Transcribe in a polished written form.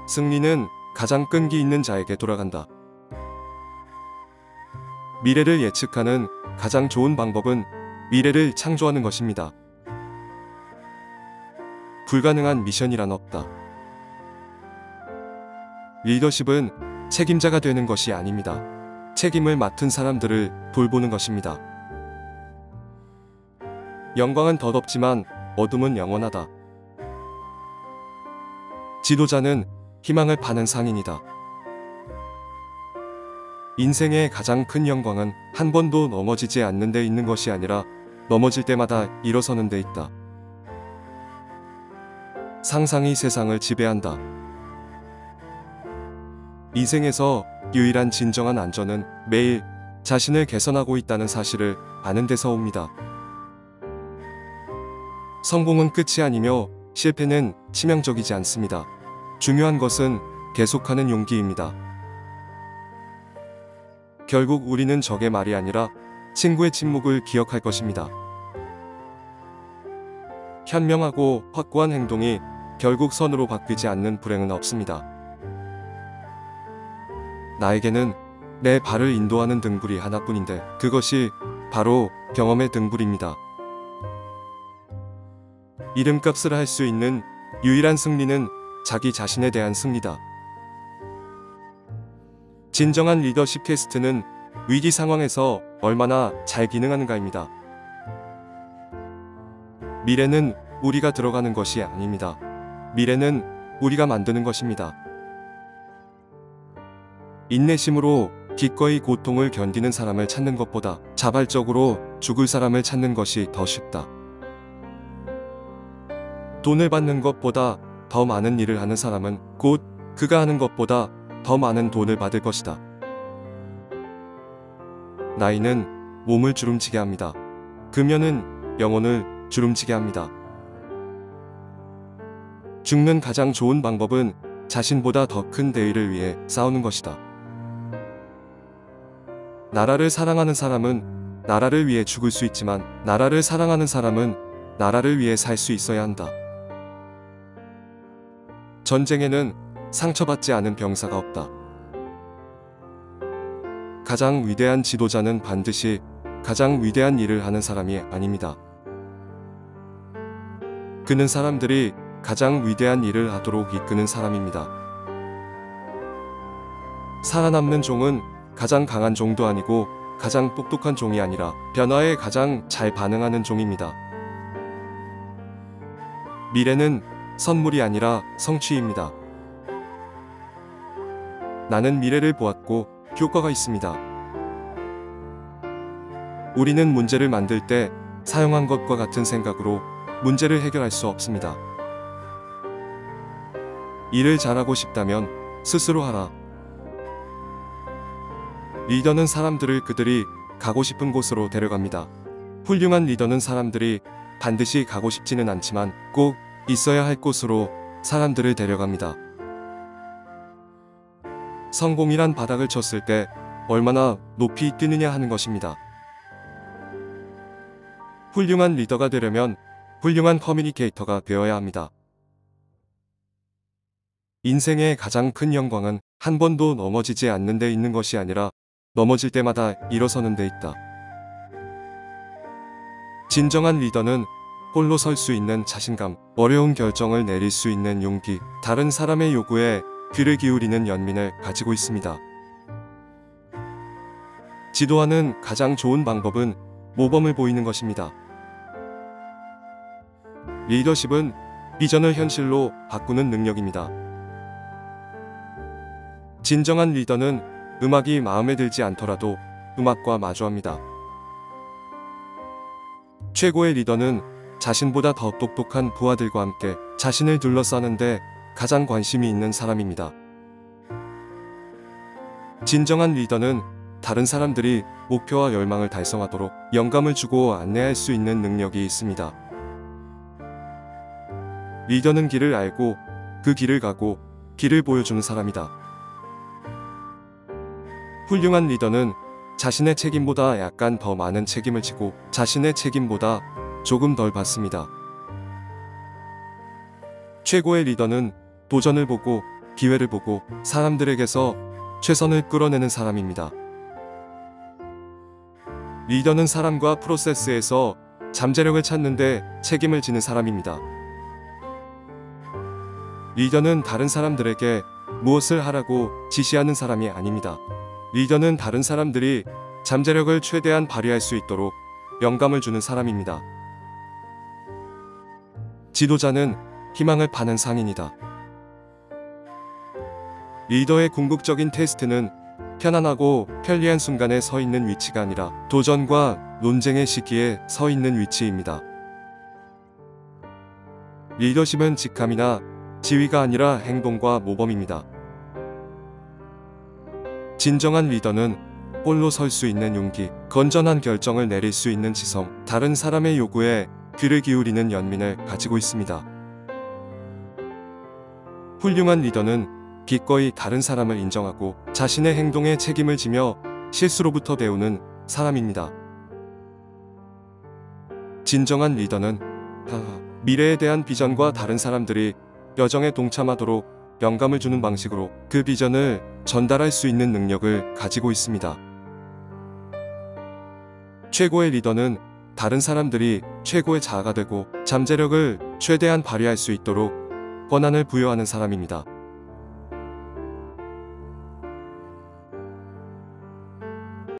승리는 가장 끈기 있는 자에게 돌아간다. 미래를 예측하는 가장 좋은 방법은 미래를 창조하는 것입니다. 불가능한 미션이란 없다. 리더십은 책임자가 되는 것이 아닙니다. 책임을 맡은 사람들을 돌보는 것입니다. 영광은 덧없지만 어둠은 영원하다. 지도자는 희망을 파는 상인이다. 인생의 가장 큰 영광은 한 번도 넘어지지 않는 데 있는 것이 아니라 넘어질 때마다 일어서는 데 있다. 상상이 세상을 지배한다. 인생에서 유일한 진정한 안전은 매일 자신을 개선하고 있다는 사실을 아는 데서 옵니다. 성공은 끝이 아니며 실패는 치명적이지 않습니다. 중요한 것은 계속하는 용기입니다. 결국 우리는 적의 말이 아니라 친구의 침묵을 기억할 것입니다. 현명하고 확고한 행동이 결국 선으로 바뀌지 않는 불행은 없습니다. 나에게는 내 발을 인도하는 등불이 하나뿐인데 그것이 바로 경험의 등불입니다. 이름값을 할 수 있는 유일한 승리는 자기 자신에 대한 승리다. 진정한 리더십 퀘스트는 위기 상황에서 얼마나 잘 기능하는가입니다. 미래는 우리가 들어가는 것이 아닙니다. 미래는 우리가 만드는 것입니다. 인내심으로 기꺼이 고통을 견디는 사람을 찾는 것보다 자발적으로 죽을 사람을 찾는 것이 더 쉽다. 돈을 받는 것보다 더 많은 일을 하는 사람은 곧 그가 하는 것보다 더 많은 돈을 받을 것이다. 나이는 몸을 주름지게 합니다. 금연은 영혼을 주름지게 합니다. 죽는 가장 좋은 방법은 자신보다 더 큰 대의를 위해 싸우는 것이다. 나라를 사랑하는 사람은 나라를 위해 죽을 수 있지만 나라를 사랑하는 사람은 나라를 위해 살 수 있어야 한다. 전쟁에는 상처받지 않은 병사가 없다. 가장 위대한 지도자는 반드시 가장 위대한 일을 하는 사람이 아닙니다. 그는 사람들이 가장 위대한 일을 하도록 이끄는 사람입니다. 살아남는 종은 가장 강한 종도 아니고 가장 똑똑한 종이 아니라 변화에 가장 잘 반응하는 종입니다. 미래는 선물이 아니라 성취입니다. 나는 미래를 보았고 효과가 있습니다. 우리는 문제를 만들 때 사용한 것과 같은 생각으로 문제를 해결할 수 없습니다. 일을 잘하고 싶다면 스스로 하라. 리더는 사람들을 그들이 가고 싶은 곳으로 데려갑니다. 훌륭한 리더는 사람들이 반드시 가고 싶지는 않지만 꼭 있어야 할 곳으로 사람들을 데려갑니다. 성공이란 바닥을 쳤을 때 얼마나 높이 뛰느냐 하는 것입니다. 훌륭한 리더가 되려면 훌륭한 커뮤니케이터가 되어야 합니다. 인생의 가장 큰 영광은 한 번도 넘어지지 않는 데 있는 것이 아니라 넘어질 때마다 일어서는 데 있다. 진정한 리더는 홀로 설 수 있는 자신감, 어려운 결정을 내릴 수 있는 용기, 다른 사람의 요구에 귀를 기울이는 연민을 가지고 있습니다. 지도하는 가장 좋은 방법은 모범을 보이는 것입니다. 리더십은 비전을 현실로 바꾸는 능력입니다. 진정한 리더는 음악이 마음에 들지 않더라도 음악과 마주합니다. 최고의 리더는 자신보다 더 똑똑한 부하들과 함께 자신을 둘러싸는데 가장 관심이 있는 사람입니다. 진정한 리더는 다른 사람들이 목표와 열망을 달성하도록 영감을 주고 안내할 수 있는 능력이 있습니다. 리더는 길을 알고 그 길을 가고 길을 보여주는 사람이다. 훌륭한 리더는 자신의 책임보다 약간 더 많은 책임을 지고 자신의 책임보다 조금 덜 받습니다. 최고의 리더는 도전을 보고 기회를 보고 사람들에게서 최선을 끌어내는 사람입니다. 리더는 사람과 프로세스에서 잠재력을 찾는데 책임을 지는 사람입니다. 리더는 다른 사람들에게 무엇을 하라고 지시하는 사람이 아닙니다. 리더는 다른 사람들이 잠재력을 최대한 발휘할 수 있도록 영감을 주는 사람입니다. 지도자는 희망을 파는 상인이다. 리더의 궁극적인 테스트는 편안하고 편리한 순간에 서 있는 위치가 아니라 도전과 논쟁의 시기에 서 있는 위치입니다. 리더십은 직함이나 지위가 아니라 행동과 모범입니다. 진정한 리더는 홀로 설 수 있는 용기, 건전한 결정을 내릴 수 있는 지성, 다른 사람의 요구에 귀를 기울이는 연민을 가지고 있습니다. 훌륭한 리더는 기꺼이 다른 사람을 인정하고 자신의 행동에 책임을 지며 실수로부터 배우는 사람입니다. 진정한 리더는 미래에 대한 비전과 다른 사람들이 여정에 동참하도록 영감을 주는 방식으로 그 비전을 전달할 수 있는 능력을 가지고 있습니다. 최고의 리더는 다른 사람들이 최고의 자아가 되고 잠재력을 최대한 발휘할 수 있도록 권한을 부여하는 사람입니다.